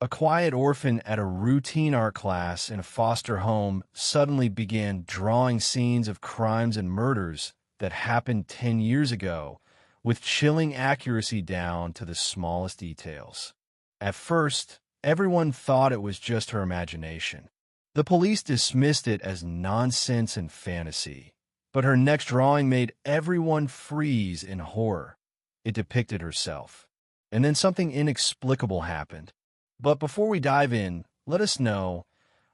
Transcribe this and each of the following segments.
A quiet orphan at a routine art class in a foster home suddenly began drawing scenes of crimes and murders that happened 10 years ago, with chilling accuracy down to the smallest details. At first, everyone thought it was just her imagination. The police dismissed it as nonsense and fantasy, but her next drawing made everyone freeze in horror. It depicted herself. And then something inexplicable happened. But before we dive in, let us know,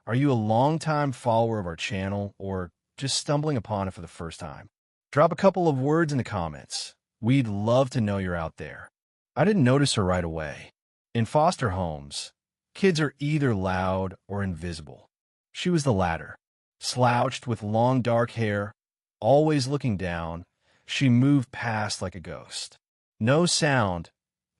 are you a longtime follower of our channel or just stumbling upon it for the first time? Drop a couple of words in the comments. We'd love to know you're out there. I didn't notice her right away. In foster homes, kids are either loud or invisible. She was the latter. Slouched with long dark hair, always looking down, she moved past like a ghost. No sound,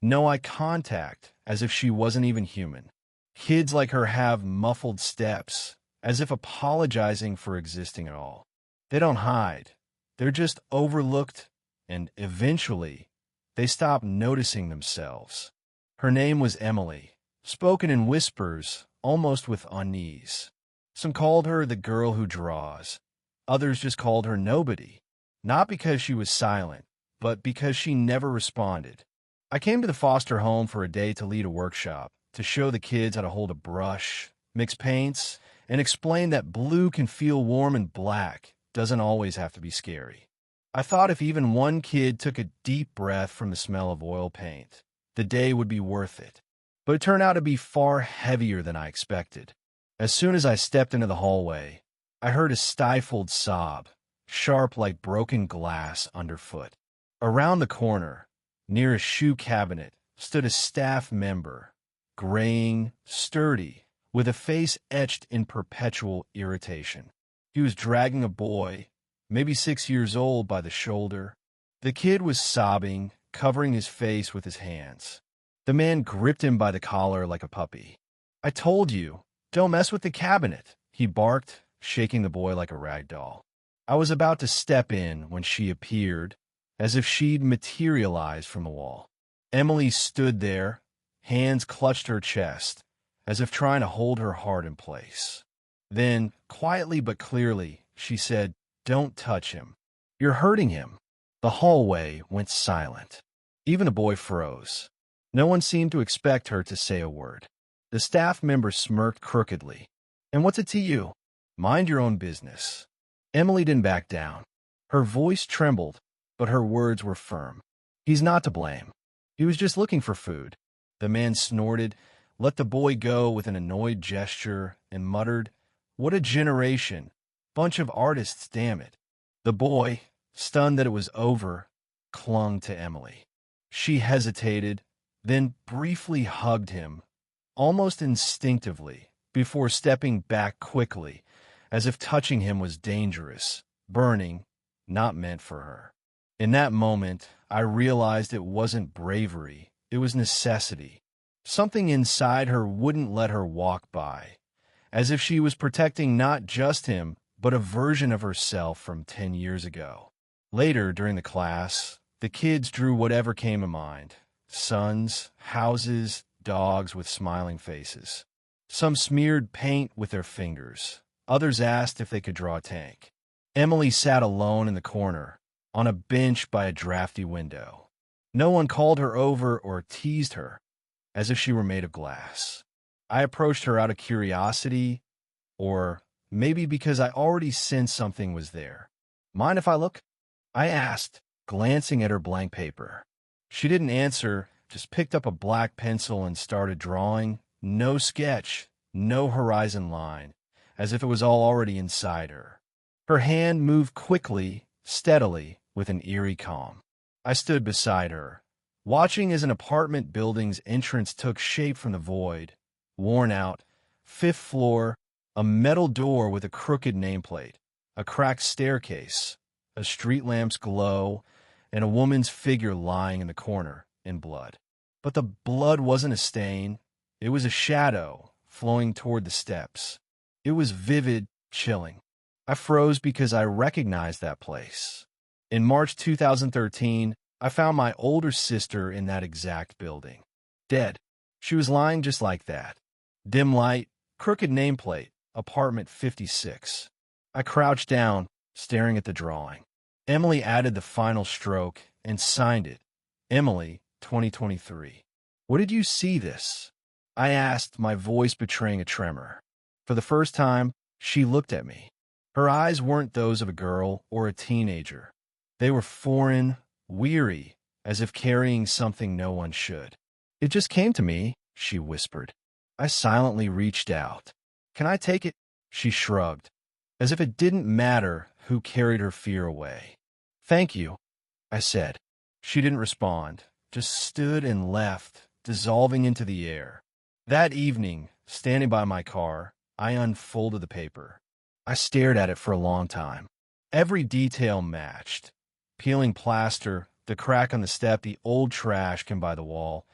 no eye contact, as if she wasn't even human. Kids like her have muffled steps, as if apologizing for existing at all. They don't hide. They're just overlooked, and eventually, they stop noticing themselves. Her name was Emily, spoken in whispers, almost with unease. Some called her the girl who draws. Others just called her nobody, not because she was silent, but because she never responded. I came to the foster home for a day to lead a workshop, to show the kids how to hold a brush, mix paints, and explain that blue can feel warm and black doesn't always have to be scary. I thought if even one kid took a deep breath from the smell of oil paint, the day would be worth it. But it turned out to be far heavier than I expected. As soon as I stepped into the hallway, I heard a stifled sob, sharp like broken glass underfoot. Around the corner, near a shoe cabinet, stood a staff member, graying, sturdy, with a face etched in perpetual irritation. He was dragging a boy, maybe 6 years old, by the shoulder. The kid was sobbing, covering his face with his hands. The man gripped him by the collar like a puppy. "I told you, don't mess with the cabinet," he barked, shaking the boy like a rag doll. I was about to step in when she appeared, as if she'd materialized from the wall. Emily stood there, hands clutched her chest, as if trying to hold her heart in place. Then, quietly but clearly, she said, "Don't touch him. You're hurting him." The hallway went silent. Even the boy froze. No one seemed to expect her to say a word. The staff member smirked crookedly. "And what's it to you? Mind your own business." Emily didn't back down. Her voice trembled, but her words were firm. "He's not to blame. He was just looking for food." The man snorted, let the boy go with an annoyed gesture, and muttered, "What a generation. Bunch of artists, damn it." The boy, stunned that it was over, clung to Emily. She hesitated, then briefly hugged him, almost instinctively, before stepping back quickly, as if touching him was dangerous, burning, not meant for her. In that moment, I realized it wasn't bravery, it was necessity. Something inside her wouldn't let her walk by, as if she was protecting not just him, but a version of herself from 10 years ago. Later, during the class, the kids drew whatever came to mind: suns, houses, dogs with smiling faces. Some smeared paint with their fingers. Others asked if they could draw a tank. Emily sat alone in the corner, on a bench by a drafty window. No one called her over or teased her, as if she were made of glass. I approached her out of curiosity, or maybe because I already sensed something was there. "Mind if I look?" I asked, glancing at her blank paper. She didn't answer, just picked up a black pencil and started drawing. No sketch, no horizon line, as if it was all already inside her. Her hand moved quickly, steadily, with an eerie calm. I stood beside her, watching as an apartment building's entrance took shape from the void. Worn out, 5th floor, a metal door with a crooked nameplate, a cracked staircase, a street lamp's glow, and a woman's figure lying in the corner, in blood. But the blood wasn't a stain. It was a shadow flowing toward the steps. It was vivid, chilling. I froze because I recognized that place. In March 2013, I found my older sister in that exact building. Dead. She was lying just like that. Dim light, crooked nameplate, apartment 56. I crouched down, staring at the drawing. Emily added the final stroke and signed it. Emily, 2023. What did you see this? I asked, my voice betraying a tremor. For the first time, she looked at me. Her eyes weren't those of a girl or a teenager. They were foreign, weary, as if carrying something no one should. It just came to me, she whispered. I silently reached out. Can I take it? She shrugged, as if it didn't matter who carried her fear away. Thank you, I said. She didn't respond, just stood and left, dissolving into the air. That evening, standing by my car, I unfolded the paper. I stared at it for a long time. Every detail matched. Peeling plaster, the crack on the step, the old trash can by the wall.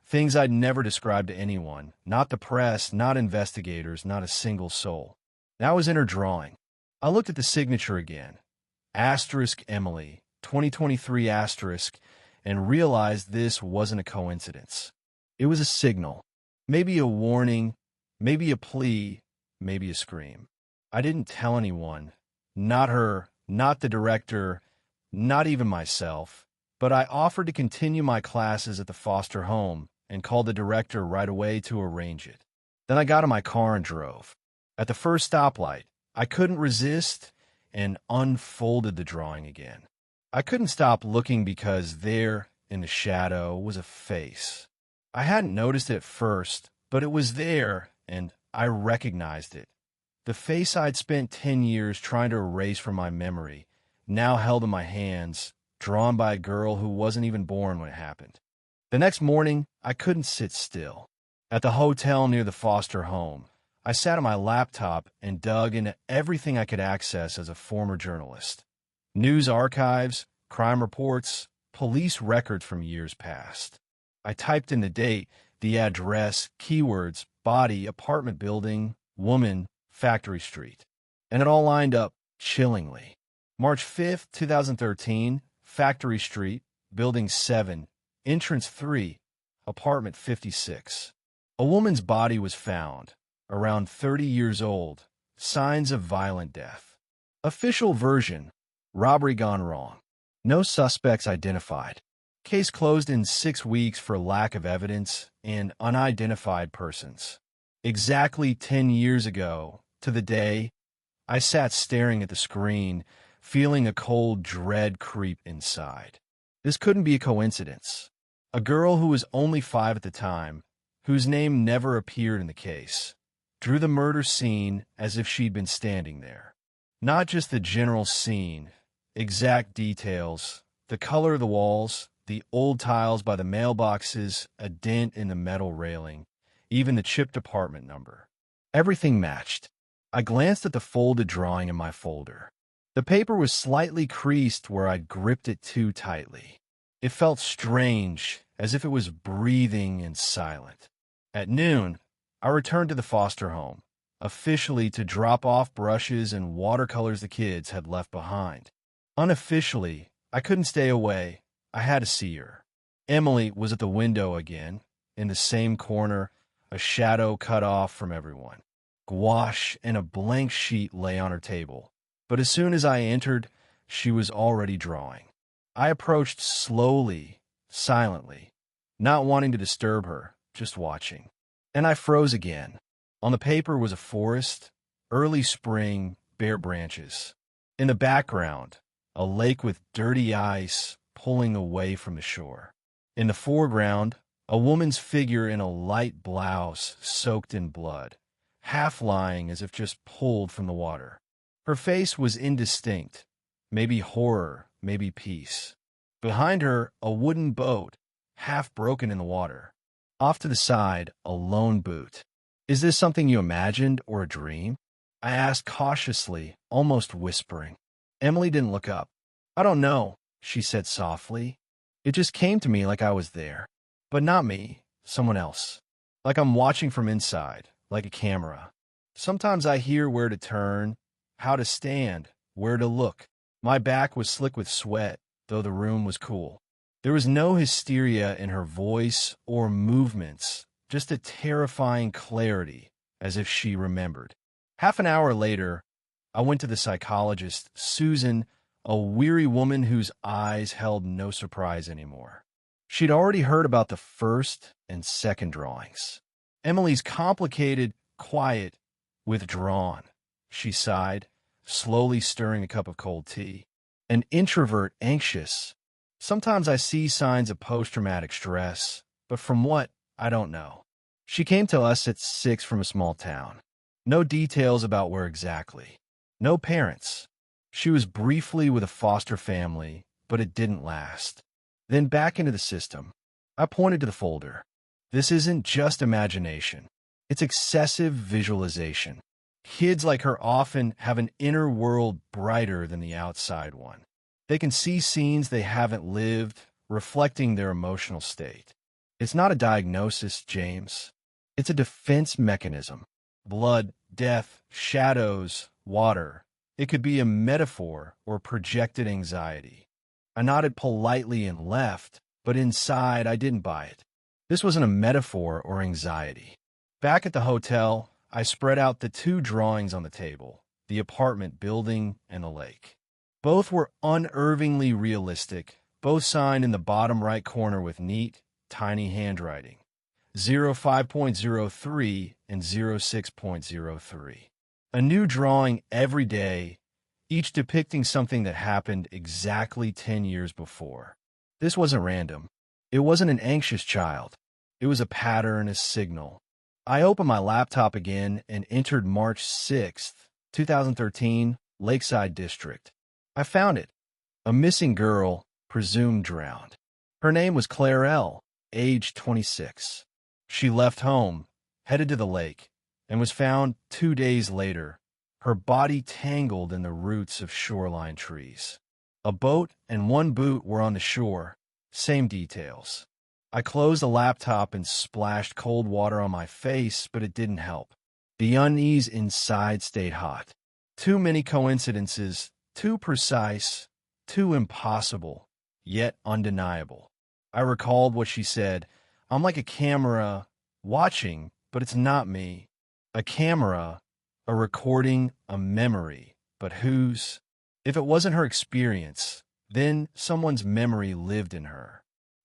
Things I'd never described to anyone, not the press, not investigators, not a single soul. That was in her drawing. I looked at the signature again. Asterisk Emily, 2023 asterisk, and realized this wasn't a coincidence. It was a signal. Maybe a warning, maybe a plea, maybe a scream. I didn't tell anyone. Not her, not the director, not even myself. But I offered to continue my classes at the foster home and called the director right away to arrange it. Then I got in my car and drove. At the first stoplight, I couldn't resist and unfolded the drawing again. I couldn't stop looking because there, in the shadow, was a face. I hadn't noticed it at first, but it was there, and I recognized it. The face I'd spent 10 years trying to erase from my memory, now held in my hands, drawn by a girl who wasn't even born when it happened. The next morning, I couldn't sit still. At the hotel near the foster home, I sat at my laptop and dug into everything I could access as a former journalist. News archives, crime reports, police records from years past. I typed in the date, the address, keywords, body, apartment building, woman, Factory Street. And it all lined up chillingly. March 5th, 2013, Factory Street, Building 7, Entrance 3, Apartment 56. A woman's body was found, around 30 years old, signs of violent death. Official version, robbery gone wrong. No suspects identified. Case closed in 6 weeks for lack of evidence and unidentified persons. Exactly 10 years ago, to the day, I sat staring at the screen, feeling a cold dread creep inside. This couldn't be a coincidence. A girl who was only 5 at the time, whose name never appeared in the case, drew the murder scene as if she'd been standing there. Not just the general scene, exact details, the color of the walls, the old tiles by the mailboxes, a dent in the metal railing, even the chipped apartment number. Everything matched. I glanced at the folded drawing in my folder. The paper was slightly creased where I'd gripped it too tightly. It felt strange, as if it was breathing and silent. At noon, I returned to the foster home, officially to drop off brushes and watercolors the kids had left behind. Unofficially, I couldn't stay away. I had to see her. Emily was at the window again, in the same corner, a shadow cut off from everyone. Gouache and a blank sheet lay on her table, but as soon as I entered, she was already drawing. I approached slowly, silently, not wanting to disturb her, just watching. And I froze again. On the paper was a forest, early spring, bare branches. In the background, a lake with dirty ice pulling away from the shore. In the foreground, a woman's figure in a light blouse soaked in blood, half lying as if just pulled from the water. Her face was indistinct, maybe horror, maybe peace. Behind her, a wooden boat, half broken in the water. Off to the side, a lone boot. Is this something you imagined or a dream? I asked cautiously, almost whispering. Emily didn't look up. I don't know, she said softly. It just came to me like I was there. But not me, someone else. Like I'm watching from inside, like a camera. Sometimes I hear where to turn, how to stand, where to look. My back was slick with sweat, though the room was cool. There was no hysteria in her voice or movements, just a terrifying clarity, as if she remembered. Half an hour later, I went to the psychologist, Susan, a weary woman whose eyes held no surprise anymore. She'd already heard about the first and second drawings. Emily's complicated, quiet, withdrawn. She sighed, slowly stirring a cup of cold tea. An introvert, anxious. Sometimes I see signs of post-traumatic stress, but from what, I don't know. She came to us at 6 from a small town. No details about where exactly. No parents. She was briefly with a foster family, but it didn't last. Then back into the system. I pointed to the folder. This isn't just imagination. It's excessive visualization. Kids like her often have an inner world brighter than the outside one. They can see scenes they haven't lived, reflecting their emotional state. It's not a diagnosis, James. It's a defense mechanism. Blood, death, shadows, water. It could be a metaphor or projected anxiety. I nodded politely and left, but inside I didn't buy it. This wasn't a metaphor or anxiety. Back at the hotel, I spread out the 2 drawings on the table, the apartment building and the lake. Both were unnervingly realistic, both signed in the bottom right corner with neat, tiny handwriting. 05.03 and 06.03. A new drawing every day, each depicting something that happened exactly 10 years before. This wasn't random. It wasn't an anxious child. It was a pattern, a signal. I opened my laptop again and entered March 6th, 2013, Lakeside District. I found it. A missing girl, presumed drowned. Her name was Claire L., age 26. She left home, headed to the lake, and was found 2 days later, her body tangled in the roots of shoreline trees. A boat and 1 boot were on the shore, same details. I closed the laptop and splashed cold water on my face, but it didn't help. The unease inside stayed hot. Too many coincidences, too precise, too impossible, yet undeniable. I recalled what she said. I'm like a camera watching, but it's not me. A camera, a recording, a memory, but whose? If it wasn't her experience, then someone's memory lived in her.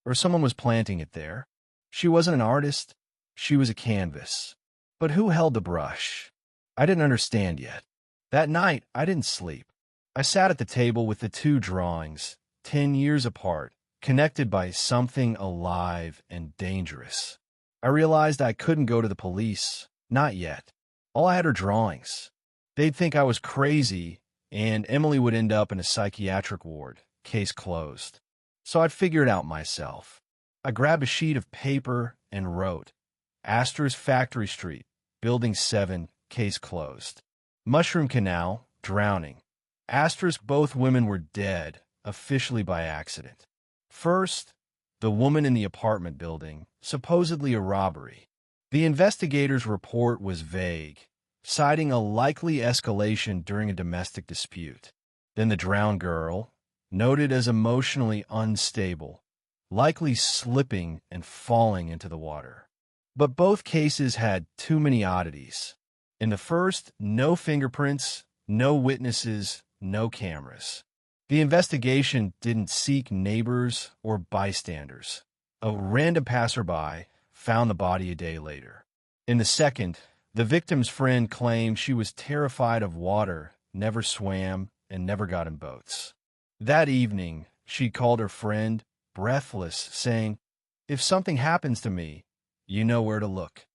Or someone was planting it there. She wasn't an artist. She was a canvas. But who held the brush? I didn't understand yet. That night, I didn't sleep. I sat at the table with the 2 drawings, 10 years apart, connected by something alive and dangerous. I realized I couldn't go to the police. Not yet. All I had are drawings. They'd think I was crazy, and Emily would end up in a psychiatric ward, case closed. So I'd figure it out myself. I grabbed a sheet of paper and wrote, Astor's Factory Street, Building 7, case closed. Mushroom Canal, drowning. Astor's both women were dead, officially by accident. First, the woman in the apartment building, supposedly a robbery. The investigators' report was vague, citing a likely escalation during a domestic dispute. Then the drowned girl, noted as emotionally unstable, likely slipping and falling into the water. But both cases had too many oddities. In the first, no fingerprints, no witnesses, no cameras. The investigation didn't seek neighbors or bystanders. A random passerby found the body a day later. In the second, the victim's friend claimed she was terrified of water, never swam, and never got in boats. That evening, she called her friend, breathless, saying, "If something happens to me, you know where to look."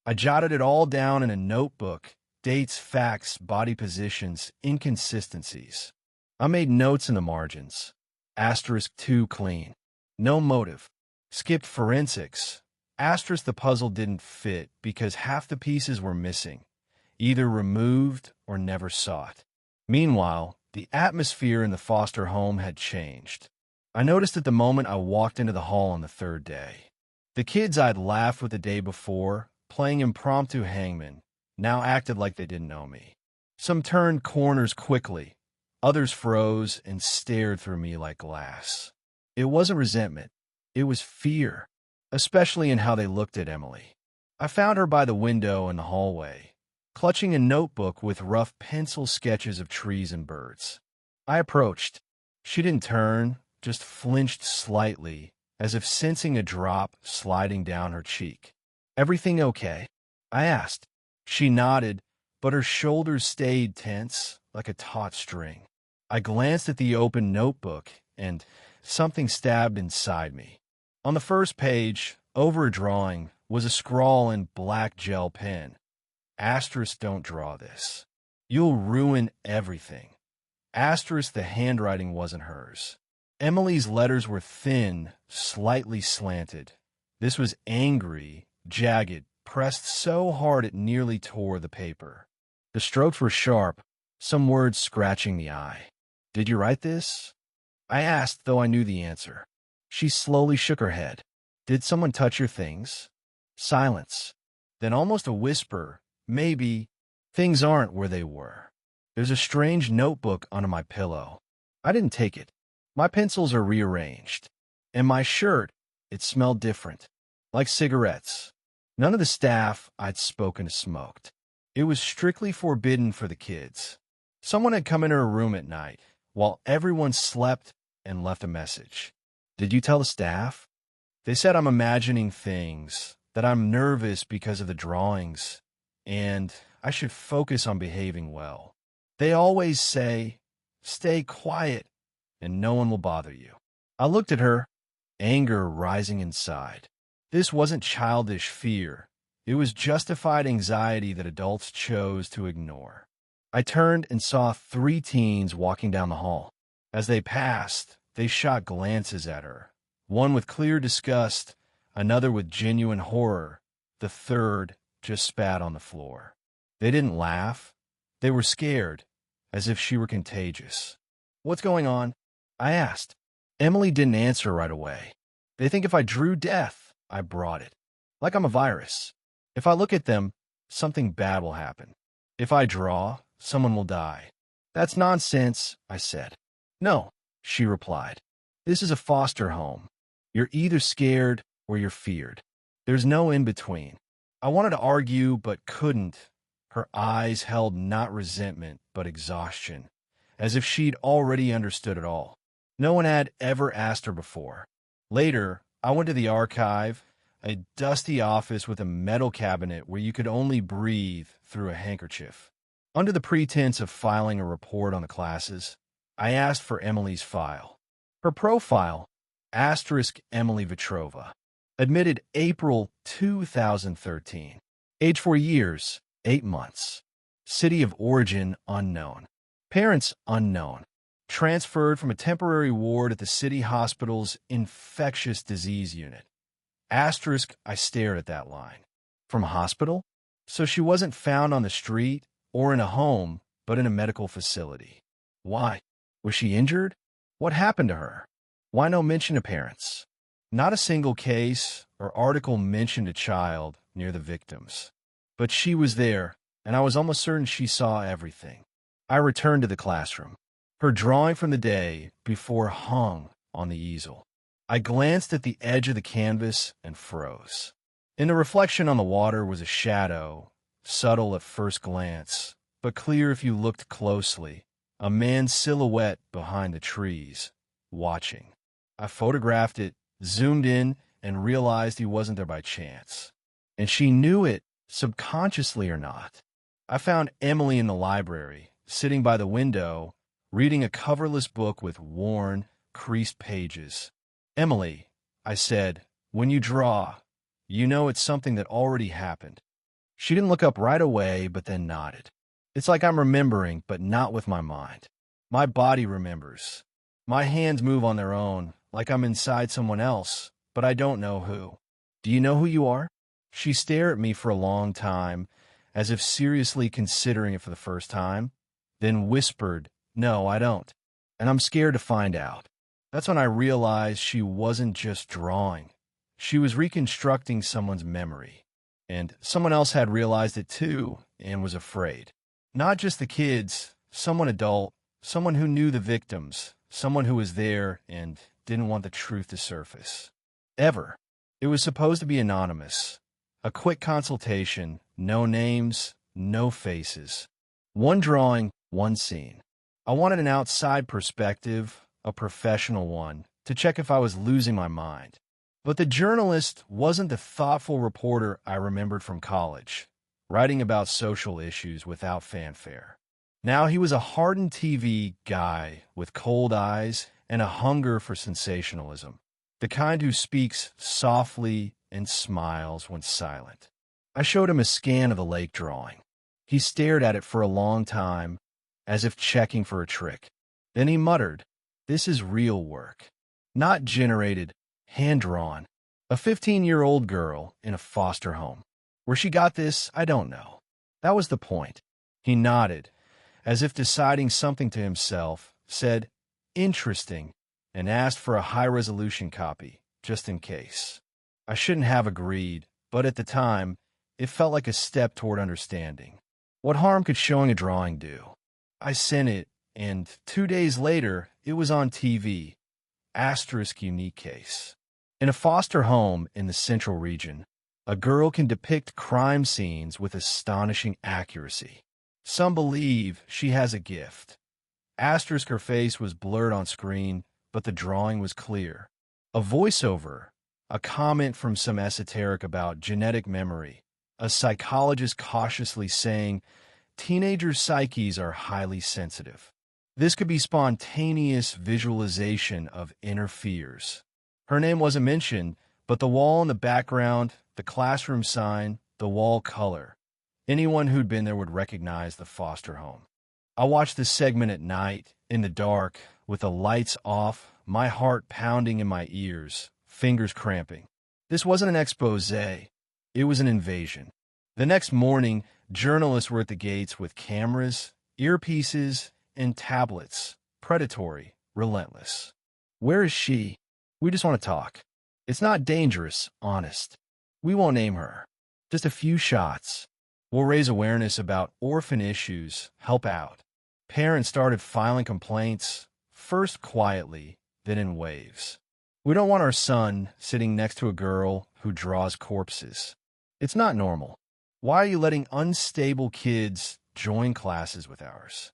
I jotted it all down in a notebook, dates, facts, body positions, inconsistencies. I made notes in the margins. Asterisk 2 clean. No motive. Skipped forensics. Asterisk the puzzle didn't fit because half the pieces were missing, either removed or never sought. Meanwhile, the atmosphere in the foster home had changed. I noticed it the moment I walked into the hall on the 3rd day. The kids I'd laughed with the day before, playing impromptu hangman, now acted like they didn't know me. Some turned corners quickly. Others froze and stared through me like glass. It wasn't resentment. It was fear, especially in how they looked at Emily. I found her by the window in the hallway, clutching a notebook with rough pencil sketches of trees and birds. I approached. She didn't turn, just flinched slightly, as if sensing a drop sliding down her cheek. "Everything okay?" I asked. She nodded, but her shoulders stayed tense, like a taut string. I glanced at the open notebook, and something stabbed inside me. On the first page, over a drawing, was a scrawl in black gel pen. "Asterisk, don't draw this. You'll ruin everything." Asterisk, the handwriting wasn't hers. Emily's letters were thin, slightly slanted. This was angry, jagged, pressed so hard it nearly tore the paper. The strokes were sharp, some words scratching the eye. "Did you write this?" I asked, though I knew the answer. She slowly shook her head. "Did someone touch your things?" Silence. Then almost a whisper, "Maybe. Things aren't where they were. There's a strange notebook under my pillow." I didn't take it. My pencils are rearranged. And my shirt, it smelled different. Like cigarettes. None of the staff I'd spoken to smoked. It was strictly forbidden for the kids. Someone had come into her room at night, while everyone slept, and left a message. "Did you tell the staff?" They said I'm imagining things, that I'm nervous because of the drawings, and I should focus on behaving well. They always say, "Stay quiet, and no one will bother you." I looked at her, anger rising inside. This wasn't childish fear. It was justified anxiety that adults chose to ignore. I turned and saw 3 teens walking down the hall. As they passed, they shot glances at her, one with clear disgust, another with genuine horror, the third just spat on the floor. They didn't laugh. They were scared, as if she were contagious. "What's going on?" I asked. Emily didn't answer right away. "They think if I drew death, I brought it. Like I'm a virus. If I look at them, something bad will happen. If I draw, someone will die." "That's nonsense," I said. "No," she replied. "This is a foster home. You're either scared or you're feared. There's no in between." I wanted to argue, but couldn't. Her eyes held not resentment, but exhaustion, as if she'd already understood it all. No one had ever asked her before. Later, I went to the archive, a dusty office with a metal cabinet where you could only breathe through a handkerchief. Under the pretense of filing a report on the classes, I asked for Emily's file. Her profile, asterisk Emily Vitrova, admitted April 2013. Age 4 years, 8 months. City of origin unknown. Parents unknown. Transferred from a temporary ward at the city hospital's infectious disease unit. Asterisk, I stared at that line. From hospital? So she wasn't found on the street or in a home, but in a medical facility. Why? Was she injured? What happened to her? Why no mention of parents? Not a single case or article mentioned a child near the victims. But she was there, and I was almost certain she saw everything. I returned to the classroom. Her drawing from the day before hung on the easel. I glanced at the edge of the canvas and froze. In the reflection on the water was a shadow, subtle at first glance, but clear if you looked closely. A man's silhouette behind the trees, watching. I photographed it, zoomed in, and realized he wasn't there by chance. And she knew it, subconsciously or not. I found Emily in the library, sitting by the window, reading a coverless book with worn, creased pages. "Emily," I said, "when you draw, you know it's something that already happened." She didn't look up right away, but then nodded. "It's like I'm remembering, but not with my mind. My body remembers. My hands move on their own, like I'm inside someone else, but I don't know who." "Do you know who you are?" She stared at me for a long time, as if seriously considering it for the first time, then whispered, "No, I don't. And I'm scared to find out." That's when I realized she wasn't just drawing. She was reconstructing someone's memory. And someone else had realized it too, and was afraid. Not just the kids, someone adult, someone who knew the victims, someone who was there and didn't want the truth to surface. Ever. It was supposed to be anonymous. A quick consultation, no names, no faces. One drawing, one scene. I wanted an outside perspective, a professional one, to check if I was losing my mind. But the journalist wasn't the thoughtful reporter I remembered from college, writing about social issues without fanfare. Now he was a hardened TV guy with cold eyes and a hunger for sensationalism, the kind who speaks softly and smiles when silent. I showed him a scan of the lake drawing. He stared at it for a long time, as if checking for a trick. Then he muttered, "This is real work. Not generated, hand-drawn. A 15-year-old girl in a foster home. Where she got this, I don't know. That was the point." He nodded, as if deciding something to himself, said, "Interesting," and asked for a high-resolution copy, just in case. I shouldn't have agreed, but at the time, it felt like a step toward understanding. What harm could showing a drawing do? I sent it, and 2 days later, it was on TV. Asterisk unique case. In a foster home in the central region, a girl can depict crime scenes with astonishing accuracy. Some believe she has a gift. Asterisk her face was blurred on screen, but the drawing was clear. A voiceover, a comment from some esoteric about genetic memory, a psychologist cautiously saying, "Teenagers' psyches are highly sensitive." This could be spontaneous visualization of inner fears. Her name wasn't mentioned, but the wall in the background, the classroom sign, the wall color. Anyone who'd been there would recognize the foster home. I watched this segment at night, in the dark, with the lights off, my heart pounding in my ears, fingers cramping. This wasn't an expose. It was an invasion. The next morning, journalists were at the gates with cameras, earpieces, and tablets. Predatory, relentless. "Where is she? We just want to talk. It's not dangerous, honest. We won't name her. Just a few shots. We'll raise awareness about orphan issues, help out." Parents started filing complaints, first quietly, then in waves. "We don't want our son sitting next to a girl who draws corpses. It's not normal. Why are you letting unstable kids join classes with ours?"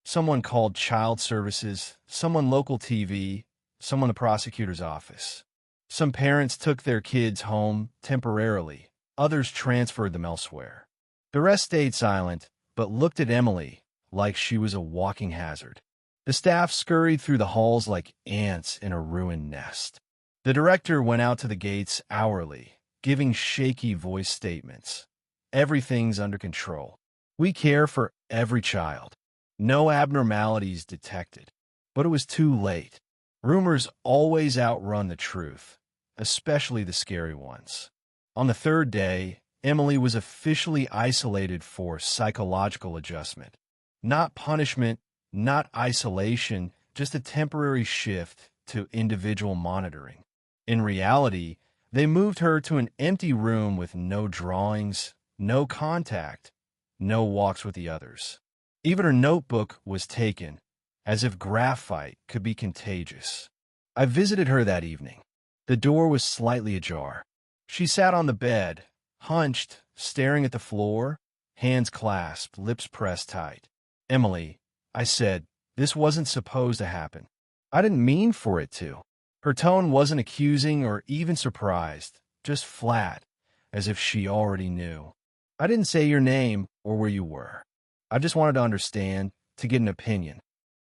Someone called child services, someone local TV, someone the prosecutor's office. Some parents took their kids home temporarily. Others transferred them elsewhere. The rest stayed silent, but looked at Emily like she was a walking hazard. The staff scurried through the halls like ants in a ruined nest. The director went out to the gates hourly, giving shaky voice statements. "Everything's under control. We care for every child. No abnormalities detected." But it was too late. Rumors always outrun the truth, especially the scary ones. On the third day, Emily was officially isolated for psychological adjustment. Not punishment, not isolation, just a temporary shift to individual monitoring. In reality, they moved her to an empty room with no drawings, no contact, no walks with the others. Even her notebook was taken, as if graphite could be contagious. I visited her that evening. The door was slightly ajar. She sat on the bed, hunched, staring at the floor, hands clasped, lips pressed tight. "Emily," I said, "this wasn't supposed to happen. I didn't mean for it to." Her tone wasn't accusing or even surprised, just flat, as if she already knew. "I didn't say your name or where you were. I just wanted to understand, to get an opinion."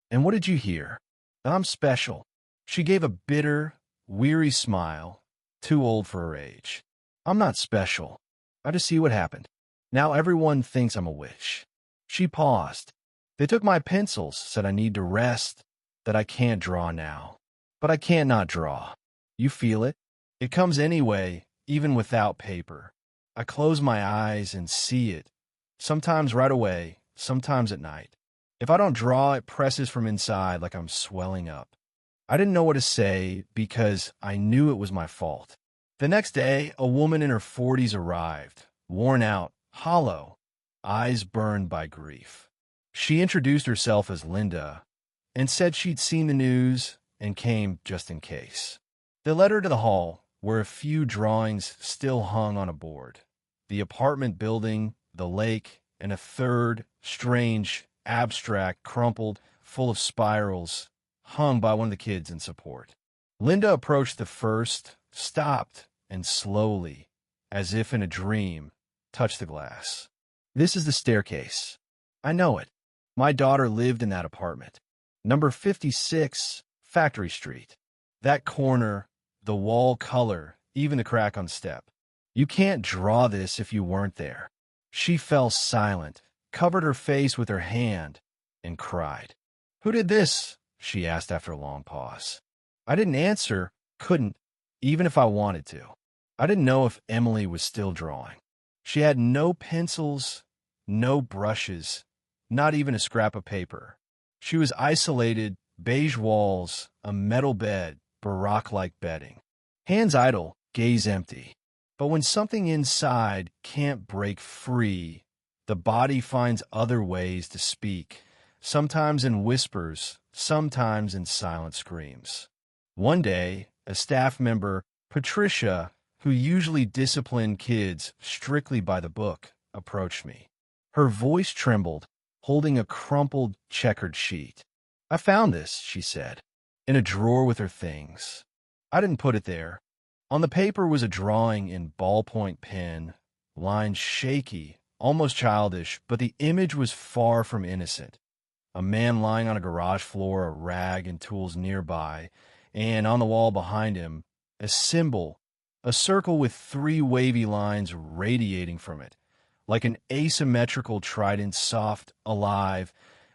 "And what did you hear?" "That I'm special." She gave a bitter, weary smile, too old for her age. "I'm not special. I just see what happened. Now everyone thinks I'm a witch." She paused. "They took my pencils, said I need to rest, that I can't draw now. But I can't not draw. You feel it? It comes anyway, even without paper. I close my eyes and see it, sometimes right away, sometimes at night. If I don't draw, it presses from inside like I'm swelling up." I didn't know what to say because I knew it was my fault. The next day, a woman in her 40s arrived, worn out, hollow, eyes burned by grief. She introduced herself as Linda and said she'd seen the news and came just in case. They led her to the hall, where a few drawings still hung on a board. the apartment building, the lake, and a third, strange, abstract, crumpled, full of spirals, hung by one of the kids in support. Linda approached the first, stopped, and slowly, as if in a dream, touched the glass. "This is the staircase. I know it. My daughter lived in that apartment. Number 56, Factory Street. That corner, the wall color, even the crack on the step. You can't draw this if you weren't there." She fell silent, covered her face with her hand, and cried. "Who did this?" she asked after a long pause. I didn't answer, couldn't, even if I wanted to. I didn't know if Emily was still drawing. She had no pencils, no brushes, not even a scrap of paper. She was isolated, beige walls, a metal bed, Baroque-like bedding. Hands idle, gaze empty. But when something inside can't break free, the body finds other ways to speak, sometimes in whispers, sometimes in silent screams. One day, a staff member, Patricia, who usually disciplined kids strictly by the book, approached me. Her voice trembled, holding a crumpled, checkered sheet. "I found this," she said, "in a drawer with her things. I didn't put it there." On the paper was a drawing in ballpoint pen, lines shaky, almost childish, but the image was far from innocent. A man lying on a garage floor, a rag and tools nearby, and on the wall behind him, a symbol, a circle with 3 wavy lines radiating from it, like an asymmetrical trident, soft, alive,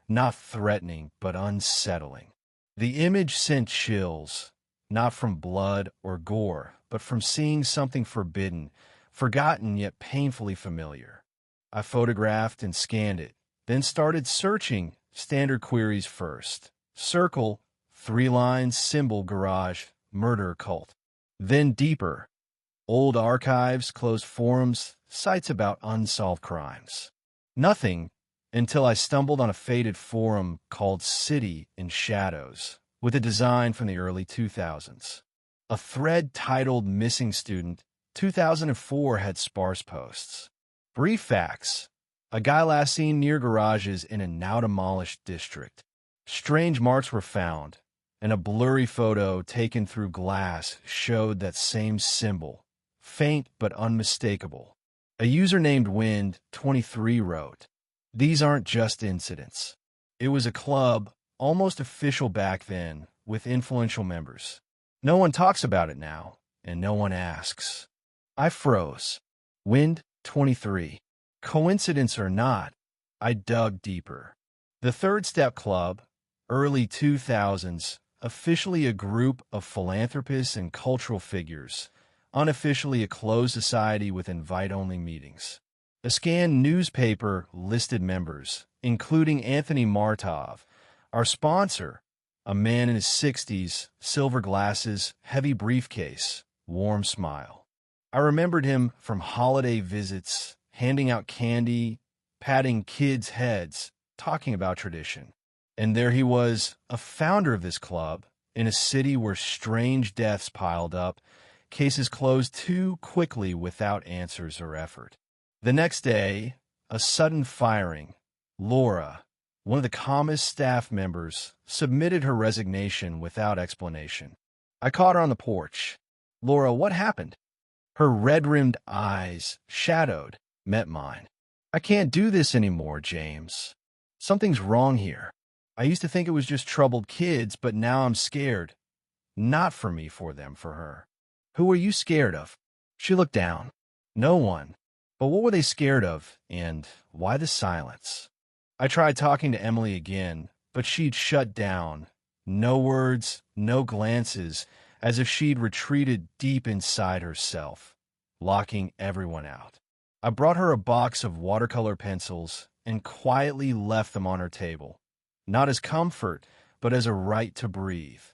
not threatening, but unsettling. The image sent chills, not from blood or gore, but from seeing something forbidden, forgotten yet painfully familiar. I photographed and scanned it, then started searching, standard queries first. Circle, 3 lines, symbol, garage, murder, cult. Then deeper, old archives, closed forums, sites about unsolved crimes. Nothing until I stumbled on a faded forum called City in Shadows, with a design from the early 2000s. A thread titled Missing Student, 2004 had sparse posts. Brief facts: a guy last seen near garages in a now-demolished district. Strange marks were found, and a blurry photo taken through glass showed that same symbol, faint but unmistakable. A user named Wind23 wrote, "These aren't just incidents. It was a club, almost official back then, with influential members. No one talks about it now, and no one asks." I froze. Wind23. Coincidence or not, I dug deeper. The Third Step Club, early 2000s, officially a group of philanthropists and cultural figures, unofficially a closed society with invite-only meetings. A scanned newspaper listed members, including Anthony Martov, our sponsor, a man in his 60s, silver glasses, heavy briefcase, warm smile. I remembered him from holiday visits, handing out candy, patting kids' heads, talking about tradition. And there he was, a founder of this club, in a city where strange deaths piled up, cases closed too quickly without answers or effort. The next day, a sudden firing. Laura, one of the calmest staff members, submitted her resignation without explanation. I caught her on the porch. "Laura, what happened?" Her red-rimmed eyes, shadowed, met mine. "I can't do this anymore, James. Something's wrong here. I used to think it was just troubled kids, but now I'm scared. Not for me, for them, for her." "Who are you scared of?" She looked down. "No one. But what were they scared of, and why the silence?" I tried talking to Emily again, but she'd shut down. No words, no glances, as if she'd retreated deep inside herself, locking everyone out. I brought her a box of watercolor pencils and quietly left them on her table, not as comfort, but as a right to breathe.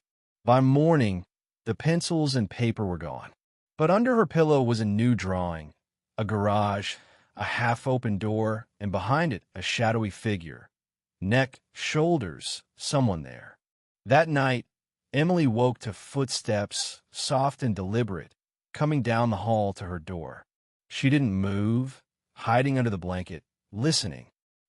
By morning, the pencils and paper were gone. But under her pillow was a new drawing, a garage, a half-open door, and behind it, a shadowy figure. Neck, shoulders, someone there. That night, Emily woke to footsteps, soft and deliberate, coming down the hall to her door. She didn't move, hiding under the blanket, listening.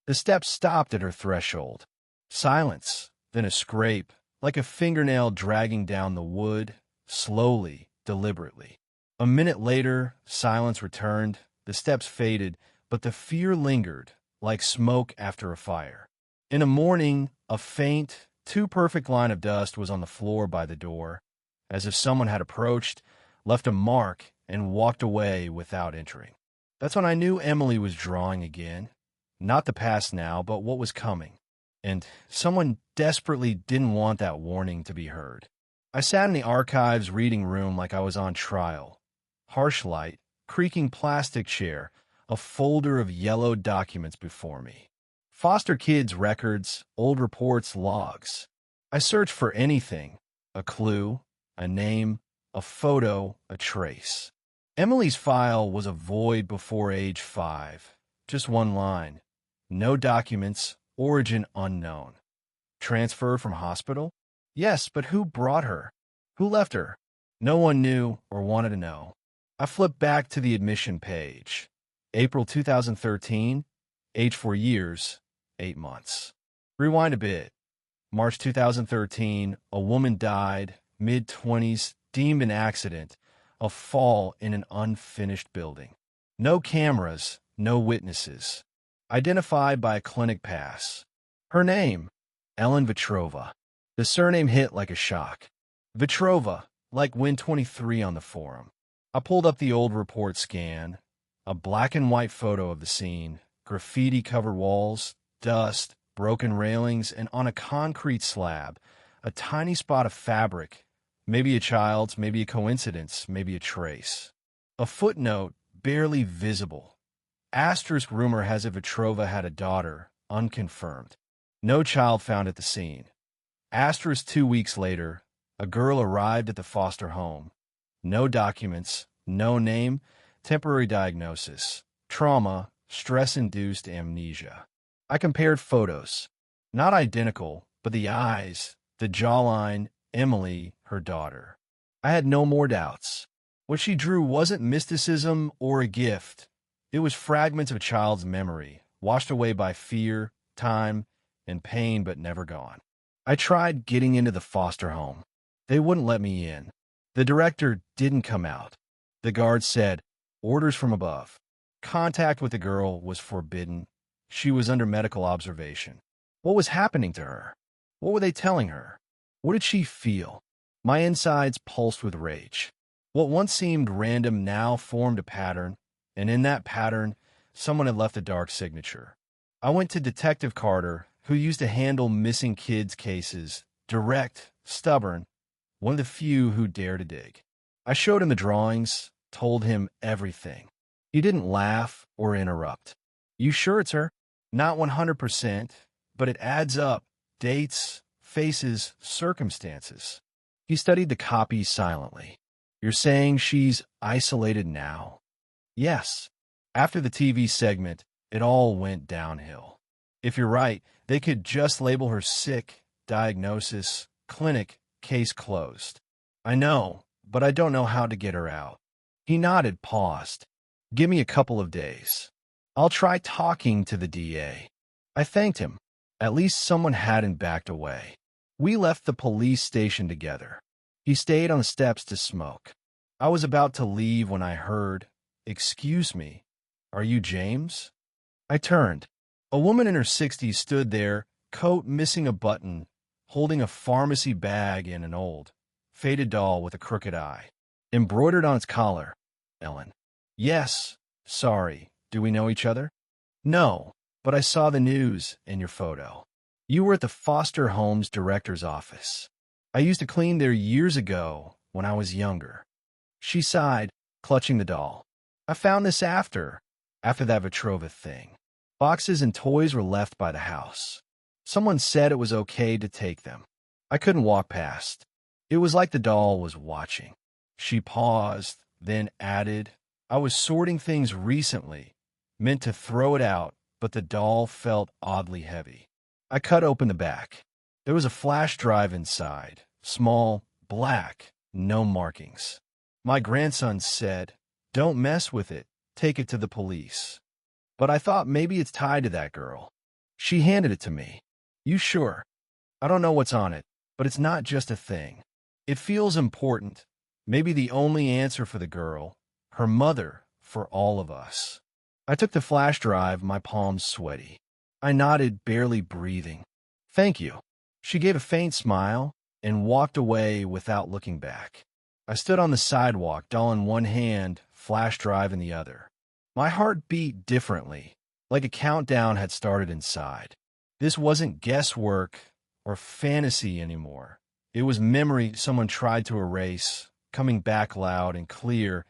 The steps stopped at her threshold. Silence, then a scrape, like a fingernail dragging down the wood, slowly, deliberately. A minute later, silence returned, the steps faded, but the fear lingered, like smoke after a fire. In the morning, a faint, too perfect line of dust was on the floor by the door, as if someone had approached, left a mark, and walked away without entering. That's when I knew Emily was drawing again. Not the past now, but what was coming. And someone desperately didn't want that warning to be heard. I sat in the archives reading room like I was on trial. Harsh light, creaking plastic chair, a folder of yellowed documents before me. Foster kids' records, old reports, logs. I searched for anything, a clue, a name, a photo, a trace. Emily's file was a void before age 5. Just one line. No documents, origin unknown. Transfer from hospital? Yes, but who brought her? Who left her? No one knew or wanted to know. I flipped back to the admission page. April 2013, age 4 years, 8 months. Rewind a bit. March 2013, a woman died, mid-20s, deemed an accident, a fall in an unfinished building. No cameras, no witnesses. Identified by a clinic pass. Her name, Ellen Vetrova. The surname hit like a shock. Vetrova, like Win23 on the forum. I pulled up the old report scan, a black and white photo of the scene, graffiti-covered walls, dust, broken railings, and on a concrete slab, a tiny spot of fabric, maybe a child's, maybe a coincidence, maybe a trace. A footnote, barely visible. Asterisk rumor has it Vetrova had a daughter, unconfirmed. No child found at the scene. Asterisk 2 weeks later, a girl arrived at the foster home. No documents, no name, temporary diagnosis, trauma, stress-induced amnesia. I compared photos. Not identical, but the eyes, the jawline, Emily, her daughter. I had no more doubts. What she drew wasn't mysticism or a gift. It was fragments of a child's memory, washed away by fear, time, and pain, but never gone. I tried getting into the foster home. They wouldn't let me in. The director didn't come out. The guard said, "Orders from above." Contact with the girl was forbidden. She was under medical observation. What was happening to her? What were they telling her? What did she feel? My insides pulsed with rage. What once seemed random now formed a pattern, and in that pattern, someone had left a dark signature. I went to Detective Carter, who used to handle missing kids cases, direct, stubborn, one of the few who dare to dig. I showed him the drawings, told him everything. He didn't laugh or interrupt. "You sure it's her?" "Not 100%, but it adds up. Dates, faces, circumstances." He studied the copy silently. "You're saying she's isolated now?" "Yes." After the TV segment, it all went downhill. If you're right, they could just label her sick, diagnosis, clinic, case closed. "I know, but I don't know how to get her out." He nodded, paused. "Give me a couple of days. I'll try talking to the DA." I thanked him. At least someone hadn't backed away. We left the police station together. He stayed on the steps to smoke. I was about to leave when I heard, "Excuse me, are you James?" I turned. A woman in her 60s stood there, coat missing a button, holding a pharmacy bag and an old, faded doll with a crooked eye. Embroidered on its collar, "Ellen." "Yes. Sorry. Do we know each other?" "No, but I saw the news and your photo. You were at the foster home's director's office. I used to clean there years ago when I was younger." She sighed, clutching the doll. "I found this after that Vetrova thing. Boxes and toys were left by the house. Someone said it was okay to take them. I couldn't walk past. It was like the doll was watching." She paused, then added, "I was sorting things recently, meant to throw it out, but the doll felt oddly heavy." I cut open the back. There was a flash drive inside, small, black, no markings. My grandson said, "Don't mess with it. take it to the police. But I thought maybe it's tied to that girl. She handed it to me. You sure? I don't know what's on it, but it's not just a thing. It feels important. Maybe the only answer for the girl, her mother, for all of us. I took the flash drive, my palms sweaty. I nodded, barely breathing. Thank you. She gave a faint smile and walked away without looking back. I stood on the sidewalk, doll in one hand, flash drive in the other. My heart beat differently, like a countdown had started inside. This wasn't guesswork or fantasy anymore. It was memory someone tried to erase, coming back loud and clear,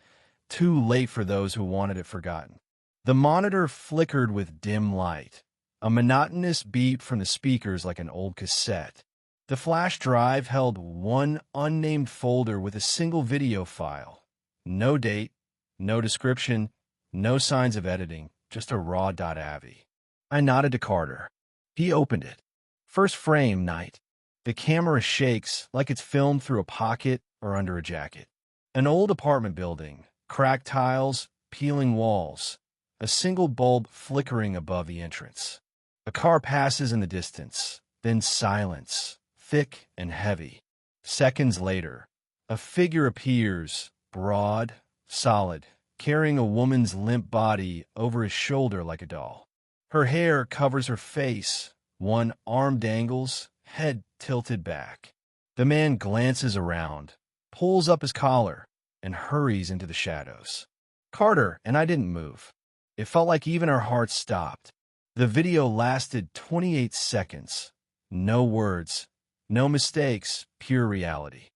too late for those who wanted it forgotten. The monitor flickered with dim light, a monotonous beat from the speakers like an old cassette. The flash drive held one unnamed folder with a single video file. No date, no description, no signs of editing, just a raw .avi. I nodded to Carter. He opened it. First frame, night. The camera shakes like it's filmed through a pocket or under a jacket. An old apartment building, cracked tiles, peeling walls, a single bulb flickering above the entrance. A car passes in the distance, then silence, thick and heavy. Seconds later, a figure appears, broad, solid, carrying a woman's limp body over his shoulder like a doll. Her hair covers her face, one arm dangles, head tilted back. The man glances around, pulls up his collar, and hurries into the shadows. Carter and I didn't move. It felt like even our hearts stopped. The video lasted 28 seconds. No words, no mistakes, pure reality.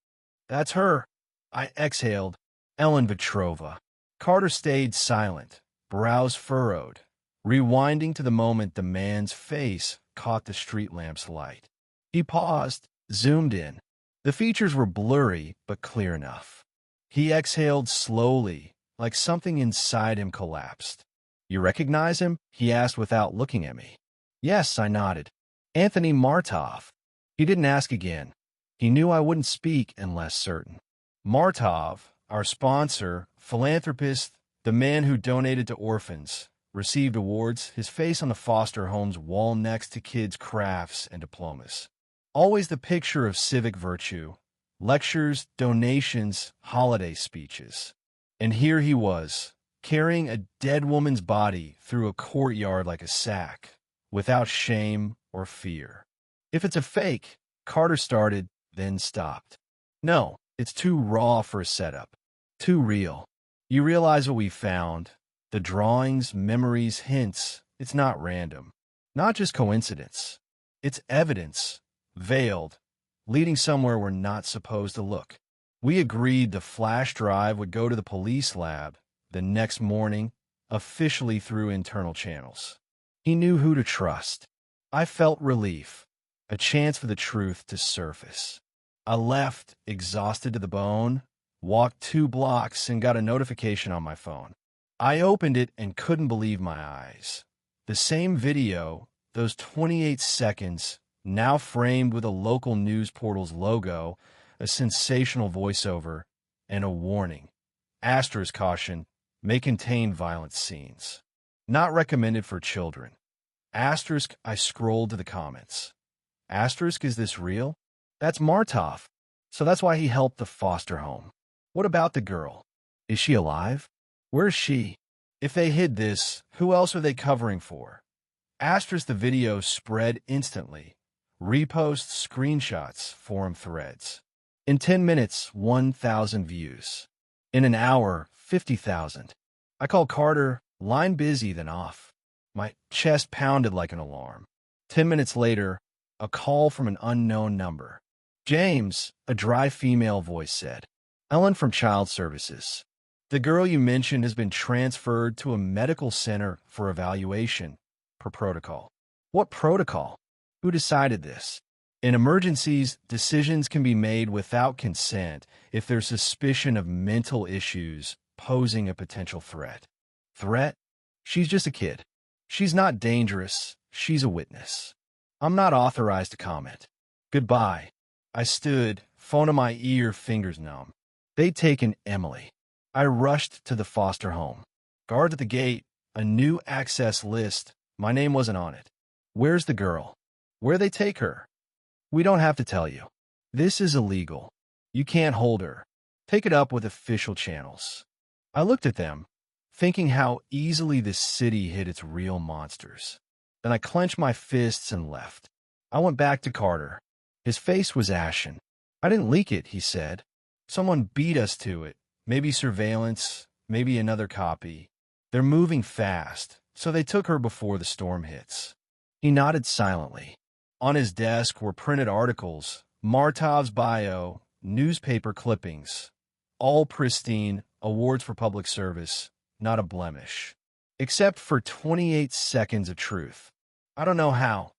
That's her. I exhaled. Ellen Vetrova. Carter stayed silent, brows furrowed, rewinding to the moment the man's face caught the street lamp's light. He paused, zoomed in. The features were blurry, but clear enough. He exhaled slowly, like something inside him collapsed. You recognize him? He asked without looking at me. Yes, I nodded. Anthony Martov. He didn't ask again. He knew I wouldn't speak unless certain. Martov, our sponsor, philanthropist, the man who donated to orphans, received awards, his face on the foster home's wall next to kids' crafts and diplomas. Always the picture of civic virtue, lectures, donations, holiday speeches. And here he was, carrying a dead woman's body through a courtyard like a sack, without shame or fear. If it's a fake, Carter started, then stopped. No, it's too raw for a setup. Too real. You realize what we found. The drawings, memories, hints. It's not random. Not just coincidence. It's evidence. Veiled. Leading somewhere we're not supposed to look. We agreed the flash drive would go to the police lab the next morning, officially through internal channels. He knew who to trust. I felt relief. A chance for the truth to surface. I left, exhausted to the bone, walked 2 blocks and got a notification on my phone. I opened it and couldn't believe my eyes. The same video, those 28 seconds, now framed with a local news portal's logo, a sensational voiceover, and a warning. Asterisk caution, may contain violent scenes. Not recommended for children. Asterisk, I scrolled to the comments. Asterisk, is this real? That's Martov. So that's why he helped the foster home. What about the girl? Is she alive? Where's she? If they hid this, who else are they covering for? Asterisk, the video spread instantly. Reposts, screenshots, forum threads. In 10 minutes, 1,000 views. In an hour, 50,000. I called Carter, line busy, then off. My chest pounded like an alarm. 10 minutes later, a call from an unknown number. James, a dry female voice said. Ellen from Child Services. The girl you mentioned has been transferred to a medical center for evaluation, per protocol. What protocol? Who decided this? In emergencies, decisions can be made without consent if there's suspicion of mental issues posing a potential threat. Threat? She's just a kid. She's not dangerous. She's a witness. I'm not authorized to comment. Goodbye. I stood, phone in my ear, fingers numb. They'd taken Emily. I rushed to the foster home. Guard at the gate, a new access list. My name wasn't on it. Where's the girl? Where they take her? We don't have to tell you. This is illegal. You can't hold her. Take it up with official channels. I looked at them, thinking how easily this city hid its real monsters. Then I clenched my fists and left. I went back to Carter. His face was ashen. I didn't leak it, he said. Someone beat us to it. Maybe surveillance, maybe another copy. They're moving fast, so they took her before the storm hits. He nodded silently. On his desk were printed articles, Martov's bio, newspaper clippings. All pristine, awards for public service, not a blemish. Except for 28 seconds of truth. I don't know how,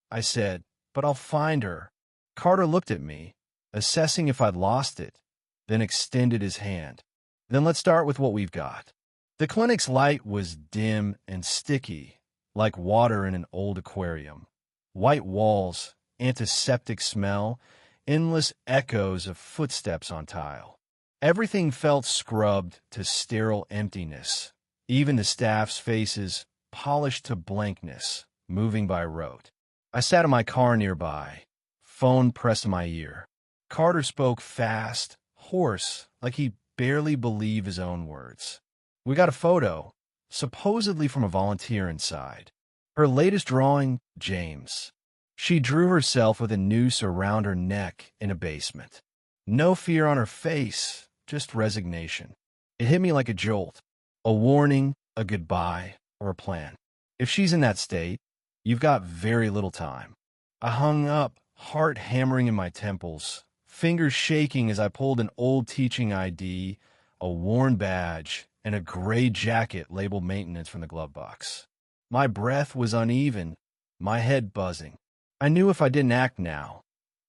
I said, but I'll find her. Carter looked at me, assessing if I'd lost it, then extended his hand. Then let's start with what we've got. The clinic's light was dim and sticky, like water in an old aquarium. White walls, antiseptic smell, endless echoes of footsteps on tile. Everything felt scrubbed to sterile emptiness, even the staff's faces polished to blankness, moving by rote. I sat in my car nearby, phone pressed to my ear. Carter spoke fast, hoarse, like he barely believed his own words. We got a photo, supposedly from a volunteer inside. Her latest drawing, James. She drew herself with a noose around her neck in a basement. No fear on her face, just resignation. It hit me like a jolt, a warning, a goodbye, or a plan. If she's in that state, you've got very little time. I hung up, heart hammering in my temples, fingers shaking as I pulled an old teaching ID, a worn badge, and a gray jacket labeled maintenance from the glove box. My breath was uneven, my head buzzing. I knew if I didn't act now,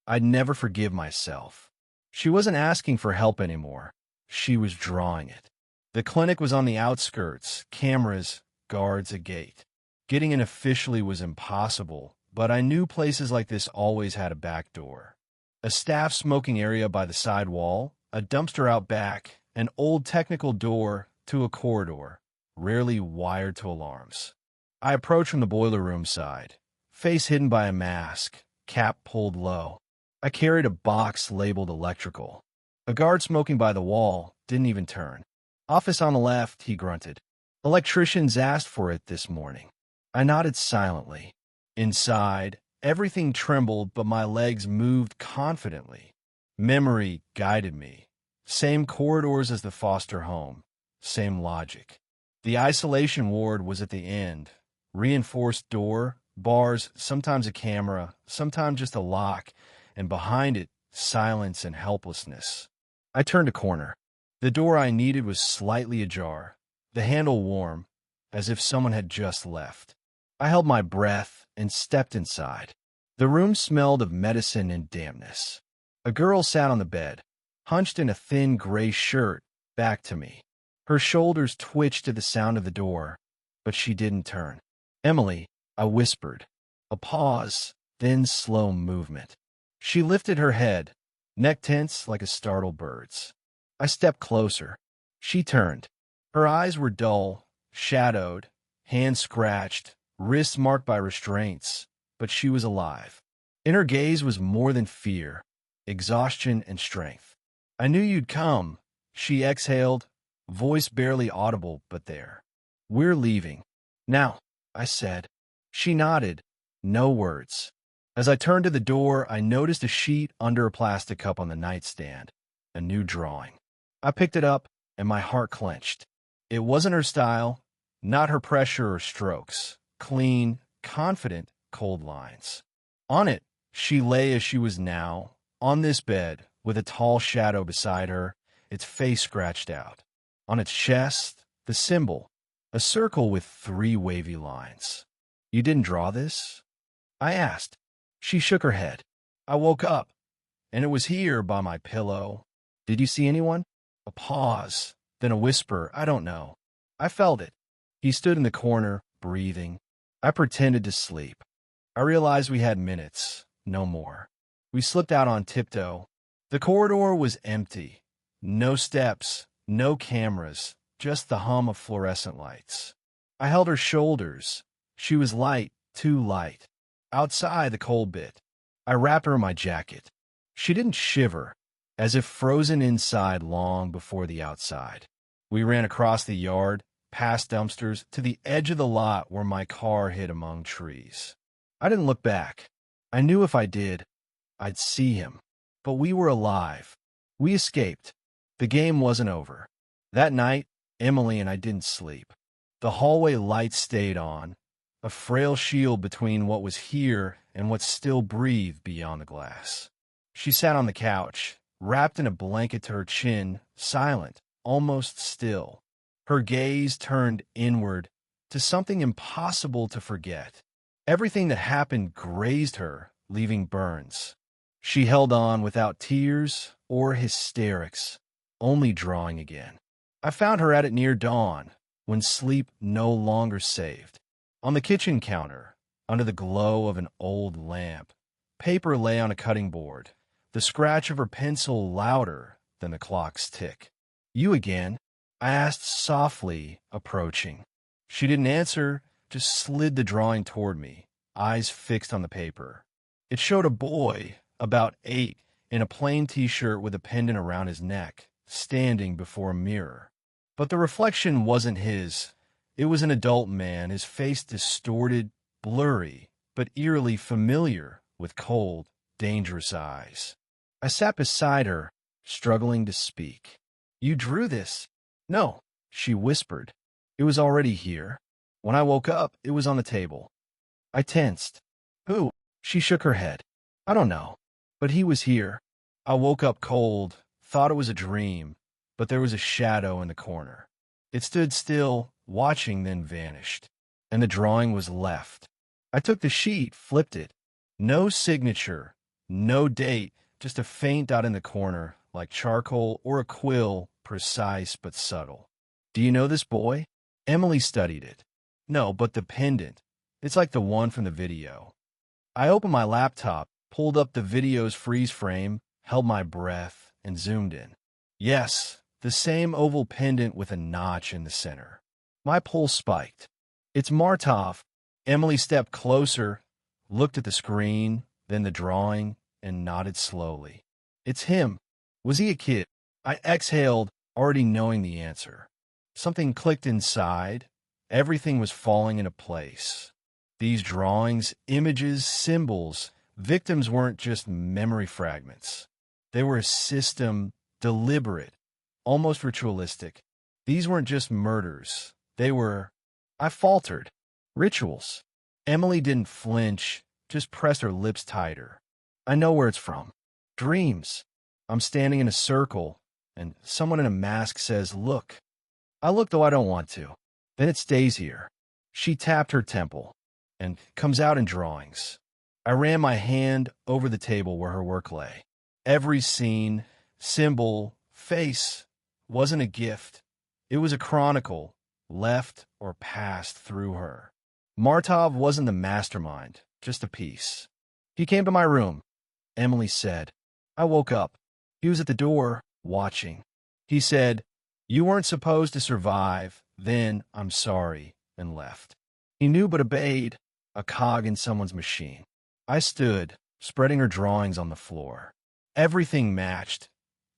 I'd never forgive myself. She wasn't asking for help anymore. She was drawing it. The clinic was on the outskirts, cameras, guards, a gate. Getting in officially was impossible, but I knew places like this always had a back door. A staff smoking area by the side wall, a dumpster out back, an old technical door to a corridor, rarely wired to alarms. I approached from the boiler room side, face hidden by a mask, cap pulled low. I carried a box labeled electrical. A guard smoking by the wall didn't even turn. Office on the left, he grunted. Electricians asked for it this morning. I nodded silently. Inside, everything trembled, but my legs moved confidently. Memory guided me. Same corridors as the foster home. Same logic. The isolation ward was at the end. Reinforced door, bars, sometimes a camera, sometimes just a lock, and behind it, silence and helplessness. I turned a corner. The door I needed was slightly ajar, the handle warm, as if someone had just left. I held my breath and stepped inside. The room smelled of medicine and dampness. A girl sat on the bed, hunched in a thin gray shirt, back to me. Her shoulders twitched to the sound of the door, but she didn't turn. Emily, I whispered. A pause, then slow movement. She lifted her head, neck tense like a startled bird's. I stepped closer. She turned. Her eyes were dull, shadowed, hands scratched, wrists marked by restraints, but she was alive. In her gaze was more than fear, exhaustion and strength. I knew you'd come, she exhaled, voice barely audible but there. We're leaving. Now, I said. She nodded, no words. As I turned to the door, I noticed a sheet under a plastic cup on the nightstand, a new drawing. I picked it up, and my heart clenched. It wasn't her style, not her pressure or strokes. Clean, confident, cold lines. On it, she lay as she was now, on this bed, with a tall shadow beside her, its face scratched out. On its chest, the symbol, a circle with 3 wavy lines. You didn't draw this? I asked. She shook her head. I woke up, and it was here by my pillow. Did you see anyone? A pause, then a whisper, I don't know. I felt it. He stood in the corner, breathing. I pretended to sleep. I realized we had minutes, no more. We slipped out on tiptoe. The corridor was empty. No steps, no cameras, just the hum of fluorescent lights. I held her shoulders. She was light, too light. Outside, the cold bit. I wrapped her in my jacket. She didn't shiver, as if frozen inside long before the outside. We ran across the yard, past dumpsters, to the edge of the lot where my car hid among trees. I didn't look back. I knew if I did, I'd see him. But we were alive. We escaped. The game wasn't over. That night, Emily and I didn't sleep. The hallway lights stayed on, a frail shield between what was here and what still breathed beyond the glass. She sat on the couch, wrapped in a blanket to her chin, silent, almost still. Her gaze turned inward to something impossible to forget. Everything that happened grazed her, leaving burns. She held on without tears or hysterics, only drawing again. I found her at it near dawn, when sleep no longer saved. On the kitchen counter, under the glow of an old lamp, paper lay on a cutting board, the scratch of her pencil louder than the clock's tick. "You again?" I asked softly, approaching. She didn't answer, just slid the drawing toward me, eyes fixed on the paper. It showed a boy, about 8, in a plain t-shirt with a pendant around his neck, standing before a mirror. But the reflection wasn't his. It was an adult man, his face distorted, blurry, but eerily familiar, with cold, dangerous eyes. I sat beside her, struggling to speak. "You drew this?" "No," she whispered. "It was already here. When I woke up, it was on the table." I tensed. "Who?" She shook her head. "I don't know. But he was here." I woke up cold, thought it was a dream, but there was a shadow in the corner. It stood still, watching, then vanished. And the drawing was left. I took the sheet, flipped it. No signature, no date, just a faint dot in the corner, like charcoal or a quill, precise but subtle. "Do you know this boy?" Emily studied it. "No, but the pendant. It's like the one from the video." I opened my laptop, pulled up the video's freeze frame, held my breath, and zoomed in. Yes, the same oval pendant with a notch in the center. My pulse spiked. "It's Martov." Emily stepped closer, looked at the screen, then the drawing, and nodded slowly. "It's him. Was he a kid?" I exhaled, already knowing the answer. Something clicked inside. Everything was falling into place. These drawings, images, symbols, victims weren't just memory fragments. They were a system, deliberate, almost ritualistic. These weren't just murders. They were, I faltered, rituals. Emily didn't flinch, just pressed her lips tighter. "I know where it's from. Dreams." I'm standing in a circle, and someone in a mask says, "Look." I look, though I don't want to. Then it stays here. She tapped her temple, and comes out in drawings. I ran my hand over the table where her work lay. Every scene, symbol, face wasn't a gift. It was a chronicle, left or passed through her. Martov wasn't the mastermind, just a piece. "He came to my room," Emily said. I woke up. He was at the door, watching. He said, "You weren't supposed to survive. Then, I'm sorry," and left. He knew but obeyed, a cog in someone's machine. I stood, spreading her drawings on the floor. Everything matched.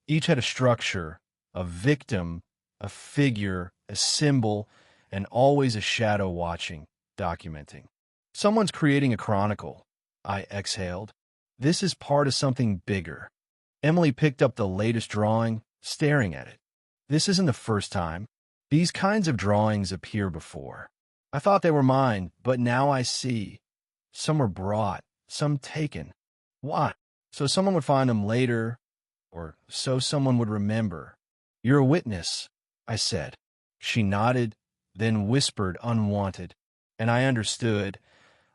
Each had a structure, a victim, a figure, a symbol, and always a shadow watching, documenting. "Someone's creating a chronicle," I exhaled. "This is part of something bigger." Emily picked up the latest drawing, staring at it. "This isn't the first time. These kinds of drawings appear before. I thought they were mine, but now I see. Some were brought, some taken. Why? So someone would find them later, or so someone would remember." "You're a witness," I said. She nodded, then whispered unwanted, and I understood.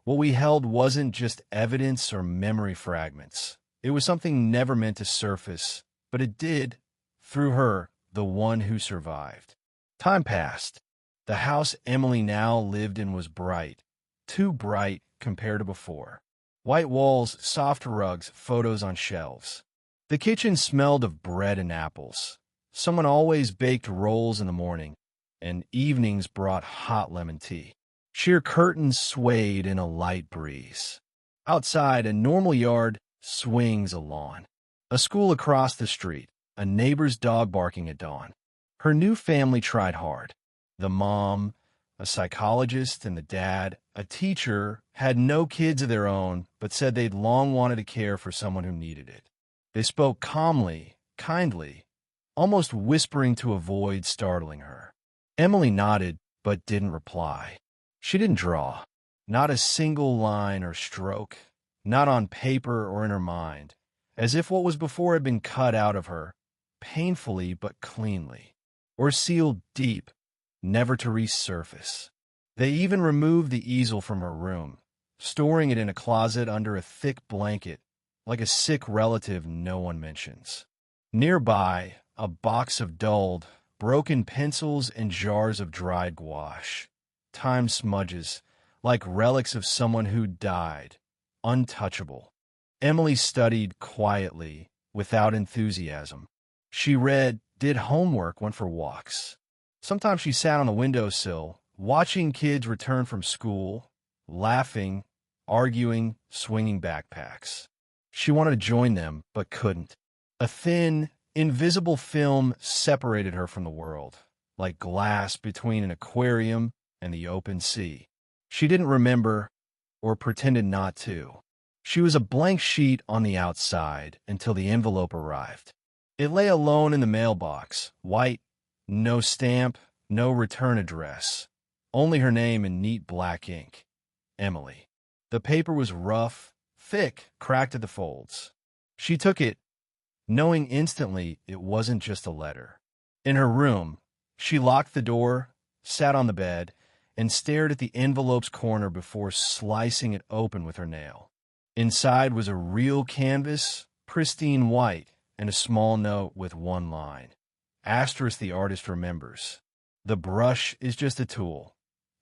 What we held wasn't just evidence or memory fragments. It was something never meant to surface, but it did, through her, the one who survived. Time passed. The house Emily now lived in was bright, too bright compared to before. White walls, soft rugs, photos on shelves. The kitchen smelled of bread and apples. Someone always baked rolls in the morning, and evenings brought hot lemon tea. Sheer curtains swayed in a light breeze. Outside, a normal yard swings a lawn. A school across the street, a neighbor's dog barking at dawn. Her new family tried hard. The mom, a psychologist, and the dad, a teacher, had no kids of their own, but said they'd long wanted to care for someone who needed it. They spoke calmly, kindly, almost whispering to avoid startling her. Emily nodded, but didn't reply. She didn't draw. Not a single line or stroke. Not on paper or in her mind. As if what was before had been cut out of her, painfully but cleanly. Or sealed deep, never to resurface. They even removed the easel from her room, storing it in a closet under a thick blanket, like a sick relative no one mentions. Nearby, a box of dulled, broken pencils and jars of dried gouache. Time smudges, like relics of someone who died, untouchable. Emily studied quietly, without enthusiasm. She read, did homework, went for walks. Sometimes she sat on the windowsill, watching kids return from school, laughing, arguing, swinging backpacks. She wanted to join them, but couldn't. A thin, invisible film separated her from the world, like glass between an aquarium and the open sea. She didn't remember, or pretended not to. She was a blank sheet on the outside until the envelope arrived. It lay alone in the mailbox, white, no stamp, no return address, only her name in neat black ink. Emily. The paper was rough, thick, cracked at the folds. She took it, knowing instantly it wasn't just a letter. In her room, she locked the door, sat on the bed, and stared at the envelope's corner before slicing it open with her nail. Inside was a real canvas, pristine white, and a small note with one line. Asterisk the artist remembers. The brush is just a tool.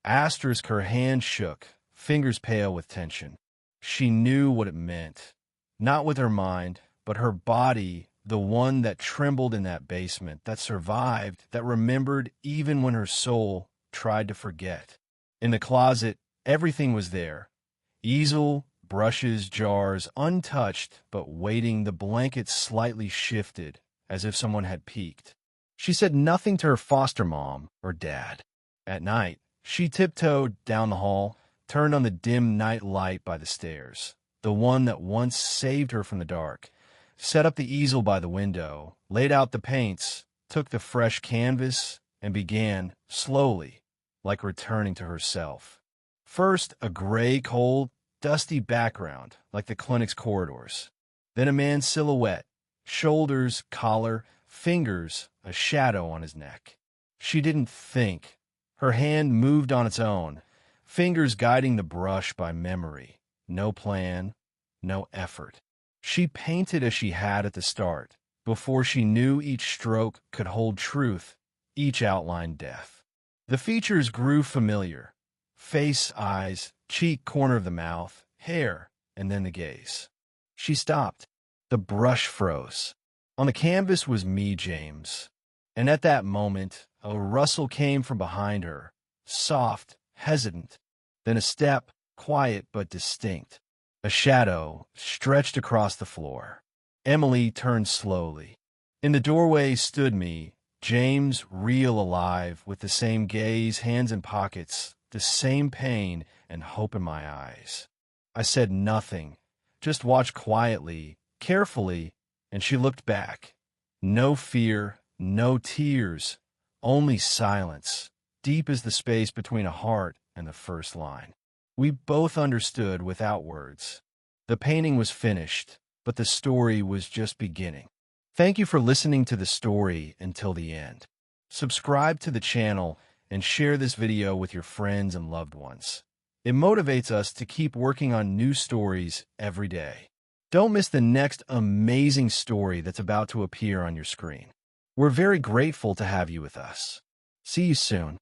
Asterisk her hand shook, fingers pale with tension. She knew what it meant. Not with her mind, but her body, the one that trembled in that basement, that survived, that remembered even when her soul tried to forget. In the closet, everything was there. Easel, brushes, jars, untouched, but waiting, the blanket slightly shifted, as if someone had peeked. She said nothing to her foster mom or dad. At night, she tiptoed down the hall, turned on the dim night light by the stairs, the one that once saved her from the dark, set up the easel by the window, laid out the paints, took the fresh canvas, and began, slowly, like returning to herself. First, a gray, cold, dusty background, like the clinic's corridors. Then a man's silhouette, shoulders, collar, fingers, a shadow on his neck. She didn't think. Her hand moved on its own, fingers guiding the brush by memory. No plan, no effort. She painted as she had at the start, before she knew each stroke could hold truth, each outline death. The features grew familiar. Face, eyes, cheek, corner of the mouth, hair, and then the gaze. She stopped. The brush froze. On the canvas was me, James. And at that moment, a rustle came from behind her, soft, hesitant. Then a step, quiet but distinct. A shadow stretched across the floor. Emily turned slowly. In the doorway stood me, James, real alive, with the same gaze, hands in pockets, the same pain and hope in my eyes. I said nothing, just watched quietly, carefully, and she looked back. No fear, no tears, only silence, deep as the space between a heart and the first line. We both understood without words. The painting was finished, but the story was just beginning. Thank you for listening to the story until the end. Subscribe to the channel and share this video with your friends and loved ones. It motivates us to keep working on new stories every day. Don't miss the next amazing story that's about to appear on your screen. We're very grateful to have you with us. See you soon.